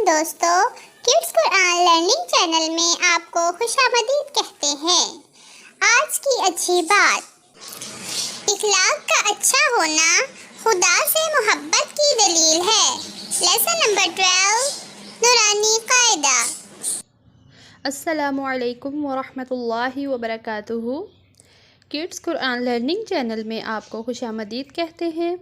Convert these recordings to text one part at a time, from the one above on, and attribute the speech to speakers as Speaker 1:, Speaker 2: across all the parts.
Speaker 1: दोस्तों, kids Quran learning channel में आपको खुशामदीद कहते हैं। आज की अच्छी बात, इखलाक का अच्छा होना खुदा से मोहब्बत की दलील है। लेसन नंबर 12, नूरानी कायदा।
Speaker 2: अस्सलामुअलैकुम वरहमतुल्लाहि वबरकातुहू। किड्स कुरान लर्निंग चैनल में आपको खुशामदीद कहते हैं।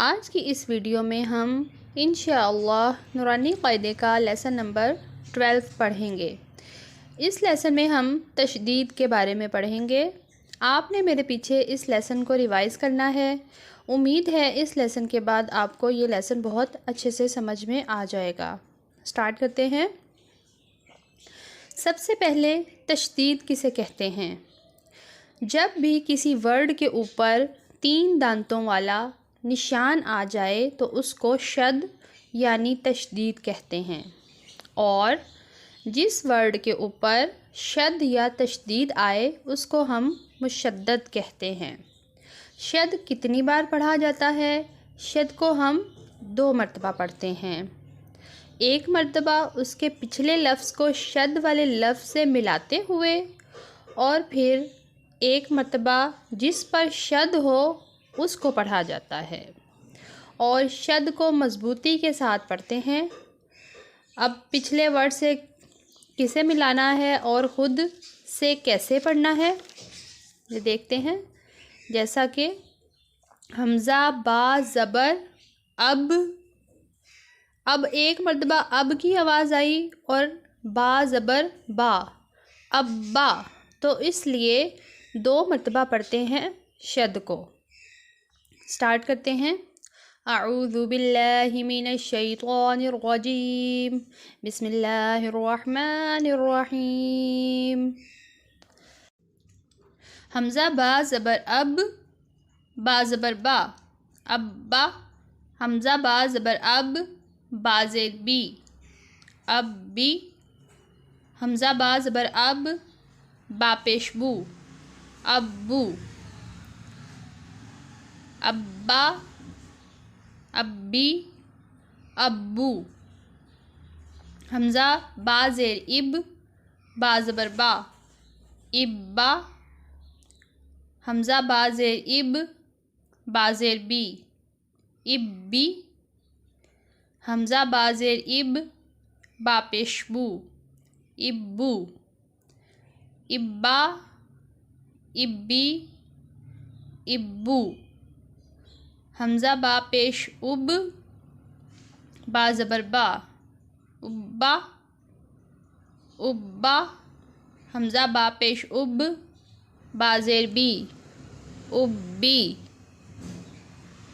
Speaker 2: आज की इस वीडियो में हम इंशाअल्लाह नूरानी क़ायदे का लेसन नंबर 12 पढ़ेंगे। इस लेसन में हम तशदीद के बारे में पढ़ेंगे। आपने मेरे पीछे इस लेसन को रिवाइज़ करना है। उम्मीद है इस लेसन के बाद आपको ये लेसन बहुत अच्छे से समझ में आ जाएगा। स्टार्ट करते हैं। सबसे पहले तशदीद किसे कहते हैं? जब भी किसी वर्ड के ऊपर 3 दांतों वाला निशान आ जाए तो उसको शद यानी तशदीद कहते हैं, और जिस वर्ड के ऊपर शद या तशदीद आए उसको हम मुशद्दद कहते हैं। शद कितनी बार पढ़ा जाता है? शद को हम 2 मरतबा पढ़ते हैं। एक मरतबा उसके पिछले लफ्ज़ को शद वाले लफ्ज़ से मिलाते हुए, और फिर एक मरतबा जिस पर शद हो उसको पढ़ा जाता है, और शद को मज़बूती के साथ पढ़ते हैं। अब पिछले वर्ड से किसे मिलाना है और ख़ुद से कैसे पढ़ना है ये देखते हैं। जैसा कि हमज़ा बा ज़बर अब एक मरतबा अब की आवाज़ आई और बा ज़बर बा, अब बा, तो इसलिए 2 मरतबा पढ़ते हैं शद को। स्टार्ट करते हैं। अऊज़ु बिल्लाहि मिनश शैतानिर रजीम, बिस्मिल्लाहिर रहमानिर रहीम। हमज़ा बा ज़बर अब, बा ज़बर बा, अब बा। हमज़ा बा ज़बर अब, बा ज़ेर बी, अब बी। हमज़ा बा ज़बर अब, बा पेश बू, अब बू। अब्बा, अब्बी, अब्बू। हमज़ा बा ज़ेर इब, बा ज़बर बा, इब्बा। हमज़ा बा ज़ेर इब, बा ज़ेर बी, इब्बी। हमज़ा बा ज़ेर इब, बा पेश बू, इब्बू, इब्बा, इब्बी, इब्बू। हमज़ा बा पेश उब, बा ज़बर बा, उब्बा, उब्बा। हमज़ा बा पेश उब, बा ज़ेर बी, उब्बी,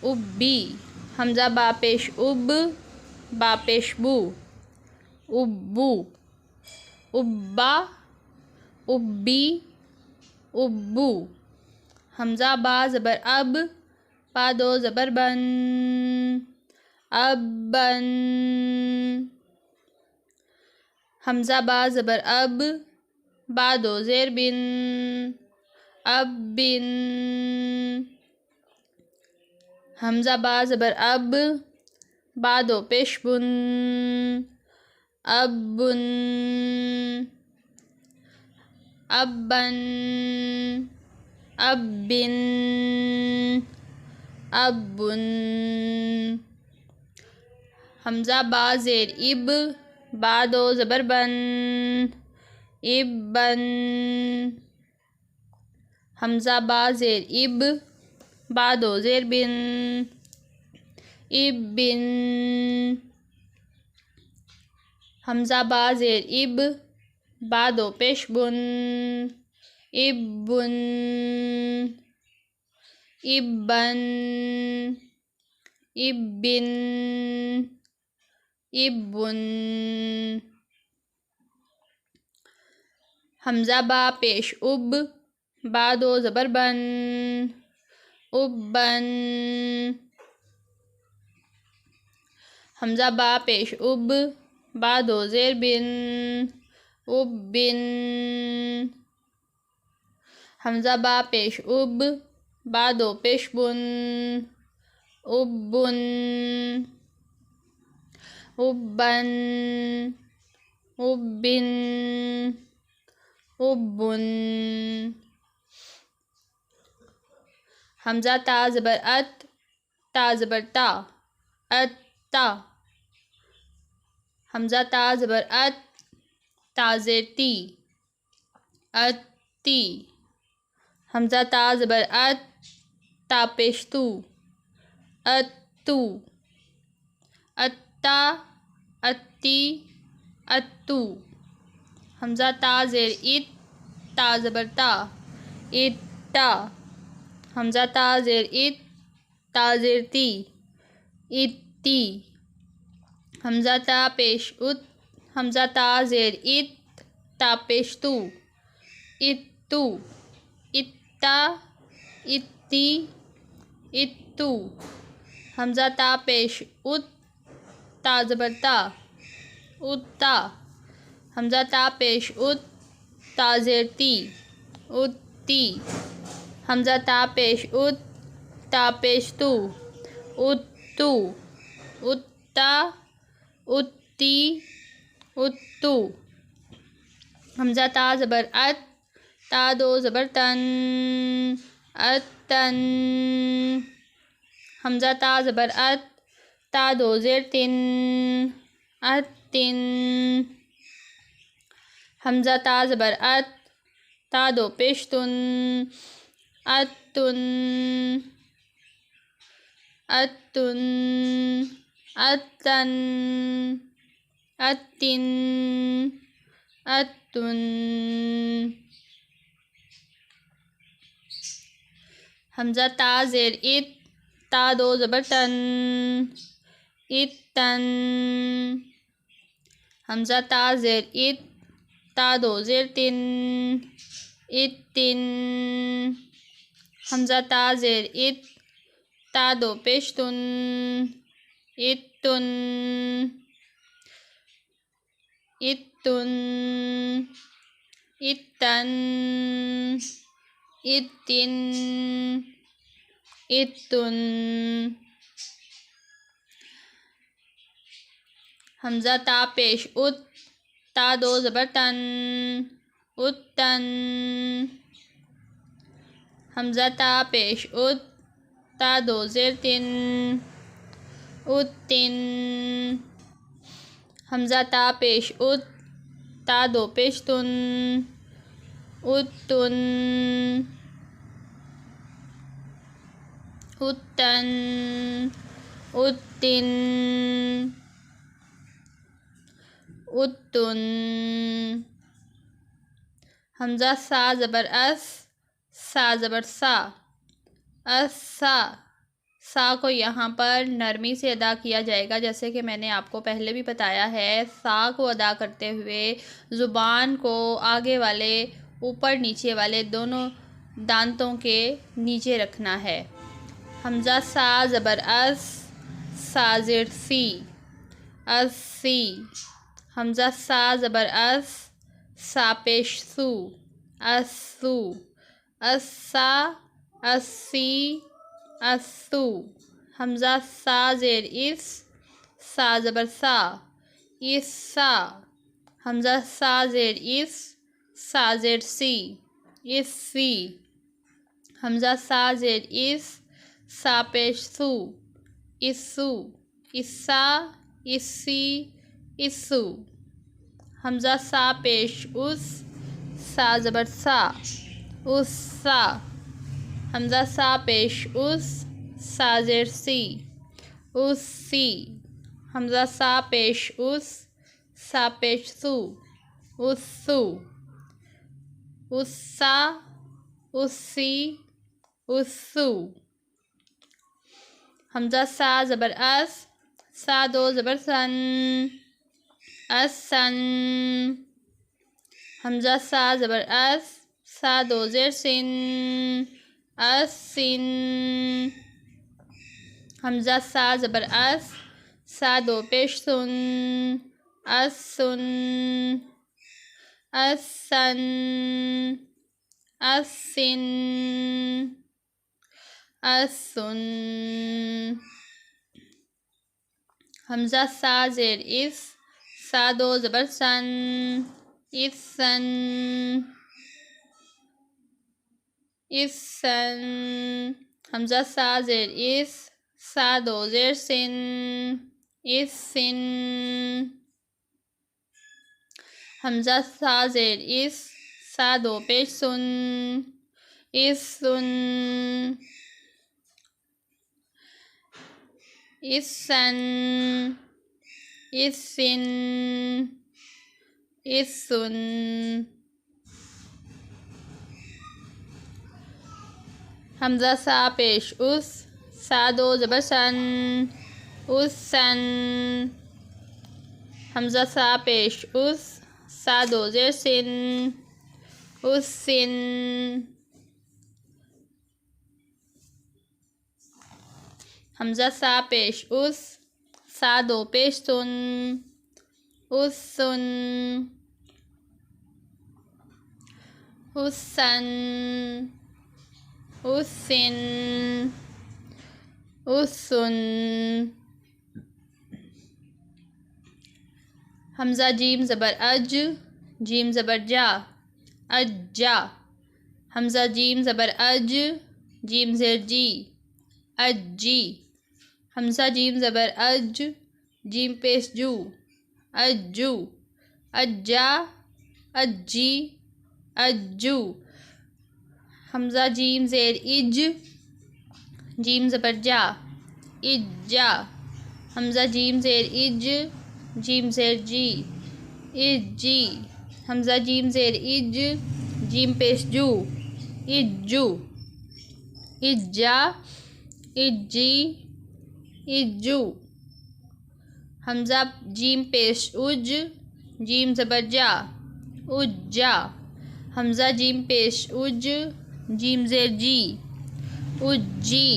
Speaker 2: उब्बी। हमज़ा बा पेश उब, बा पेश बू, उब्बू, उब्बा, उब्बी, उब्बू। हमज़ा बा ज़बर अब, बा 2 ज़बर बन, अबन। हमज़ा बा ज़बर अब, बा 2 ज़ेर बिन, अबिन। हमज़ा बा ज़बर अब, बा 2 पेश बुन, अबुन, अबन, अबिन, अबुन। हमज़ा बा ज़ेर इब, बा 2 ज़बर बन, इब्बन। हमज़ा बा ज़ेर इब, बा 2 ज़ेर बिन, इब्बिन। हमज़ा बा ज़ेर इब, बा 2 पेश बुन, इब्बुन, इब्बन, इब्बिन, इब्बुन। हमज़ा बा पेश उब, बा 2 ज़बर बन, उब्बन। हमज़ा बा पेश उब, बा 2 ज़ेर बिन, उब्बिन। हमज़ा बा पेश उब, बा 2 पेश बुन, उब्बुन। उब्बन, उब्बिन, उब्बुन। हमज़ा ता ज़बर अत, ता ज़बर ता, अत्ता। हमज़ा ता ज़बर अत, ता ज़ेर ती, अत्ती। हमज़ा ता ज़बर अत, ता पेश तू, अत्तू। अत्ता, अत्ती, अत्तू। हमज़ा ता ज़ेर इत, ता ज़बर ता, इत्ता। हमज़ा ता ज़ेर इत, ता ज़ेर ती, इत्ती। हमज़ा ता पेश उत, हमज़ा ता ज़ेर इत, ता पेश तू, इत्तू। इत्ता, इत्ती, इत्तू। हमज़ा ता पेश उत, ता ज़बर ता, उत्ता। हमज़ा ता पेश उत, ता ज़ेर ती, उत्ती। हमज़ा ता पेश उत, ता पेश तू, उत्तू। उत्ता, उत्ती, उत्तू। हमज़ा ता ज़बर अत, ता दो ज़बर तन, अत्तन। हमज़ा ता ज़बर अत, ता दो ज़ेर तिन, अत्तिन। हमज़ा ता ज़बर अत, ता दो पेश तुन, अत्तुन, अत्तुन, अत्तन, अत्तिन, अत्तुन। हमज़ा ता ज़ेर इत, ता दो ज़बर तन, इत्तन। हमज़ा ता ज़ेर इत, ता दो ज़ेर तिन, इत्तिन। हमज़ा ता ज़ेर इत, ता दो पेश तुन, इत्तुन, इत्तुन, इत्तन, इत्तिन, इत्तुन। हमज़ा ता पेश उत, ता दो ज़बर तन, उत्तन। हमज़ा ता पेश उत, ता दो ज़ेर तिन, उत्तिन। हमज़ा ता पेश उत, ता दो पेश तुन, उत्तुन, उत्तन, उत्तिन, उत्तुन। हमज़ा सा ज़बर अस, सा ज़बर सा, अस्सा। सा को यहाँ पर नरमी से अदा किया जाएगा, जैसे कि मैंने आपको पहले भी बताया है। सा को अदा करते हुए ज़ुबान को आगे वाले, ऊपर नीचे वाले दोनों दांतों के नीचे रखना है। हमज़ा सा ज़बर अस, सा ज़ेर सी, अस्सी। हमज़ा सा ज़बर अस, सा पेश सू, अस्सू। अस्सा, अस्सी, अस्सू। हमज़ा सा ज़ेर इस, सा ज़बर सा, इस्सा। हमज़ा सा ज़ेर इस, सा ज़ेर सी, इस्सी। हमज़ा सा ज़ेर इस, सा पेश सू, इस्सू। इस्सा, इस्सी, इस्सू। हमज़ा सा पेश उस, सा ज़बर सा, उस्सा। हमज़ा सा पेश उस, सा ज़ेर सी, उस्सी। हमज़ा सा पेश उस, सा पेश सू, उस्सू। उस्सा, उस्सी, उस्सू। हमज़ा सा ज़बर अस, सा दो ज़बर सन, अस्सन। हमज़ा सा ज़बर अस, सा दो ज़ेर सिन, अस्सिन। हमज़ा सा ज़बर अस, सा दो पेश सुन, अस्सुन, अस्सन, अस्सिन, अस्सुन। हमज़ा सा ज़ेर इस, सा दो ज़बर सन, इसन, इसन। हमज़ा सा ज़ेर इस, सा दो ज़ेर सिन, इसिन। हमज़ा सा ज़ेर इस, सा दो पेश सुन, इसन, इसन, इसिन, इसन। हमज़ा सा पेश उस, सा दो ज़बर सन, उसन। हमज़ा सा पेश उस, सा दो ज़ेर सिन, उसिन। हमज़ा सा पेश उस, सा दो पेश सुन, उसन, उसन, उसिन, उसन। हमज़ा जीम ज़बर अज, जीम ज़बर जा, अज्जा। हमज़ा जीम ज़बर अज, जीम ज़ेर जी, अज्जी। हमज़ा जीम ज़बर अज, जीम पेश जू, अज्जू, अज्जा, अज्जी, अज्जू। हमज़ा जीम ज़ेर इज, जीम ज़बर जा, इज्जा। हमज़ा जीम ज़ेर इज, जीम ज़ेर जी, इज्जी। हमज़ा जीम ज़ेर इज, जीम पेश जू, इज्जू, इज्जा, इज्जी, इज्जू। हमज़ा जीम पेश उज, जीम ज़बर जा, उज्जा। हमज़ा जीम पेश उज, जीम ज़ेर जी, उज्जी।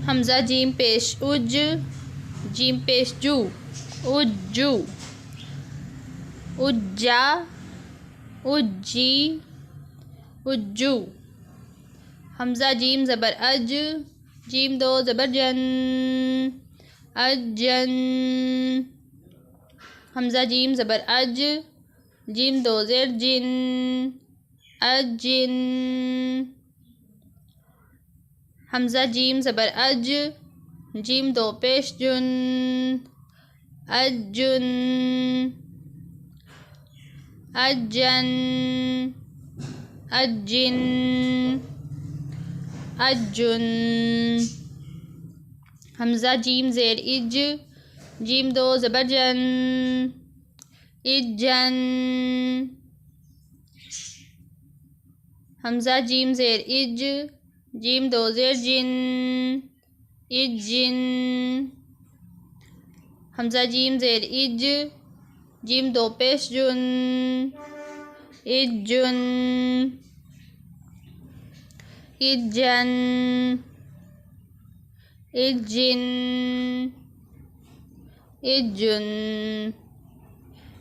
Speaker 2: हमज़ा जीम पेश उज, जीम पेश जू, उज्जू, उज्जा, उज्जी, उज्जू। हमज़ा जीम ज़बर अज, जीम दो ज़बर जन, अजन। हमज़ा जीम ज़बर अज, जीम दो ज़ेर जिन, अजिन। हमज़ा जीम ज़बर अज, जीम दो पेश जुन, अजुन, अजन, अजिन, अजुन। हमज़ा जीम ज़ेर इज, जीम दो ज़बर जन, इजन। हमज़ा जीम ज़ेर इज, जीम दो ज़ेर जिन, इजिन। हमज़ा जीम ज़ेर इज, जीम दो पेश जुन, इजुन, इजन, इजिन, इजुन।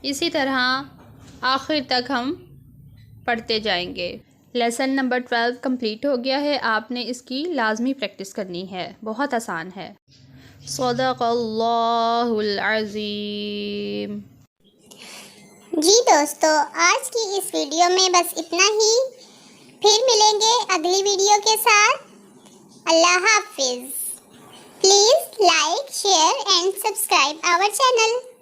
Speaker 2: इसी तरह आखिर तक हम पढ़ते जाएंगे। लेसन नंबर 12 कंप्लीट हो गया है। आपने इसकी लाजमी प्रैक्टिस करनी है, बहुत आसान है। सदक़ल्लाहुल अज़ीम।
Speaker 1: जी दोस्तों, आज की इस वीडियो में बस इतना ही। फिर मिलेंगे अगली वीडियो के साथ। अल्लाह हाफिज़। Please like, share and subscribe our channel.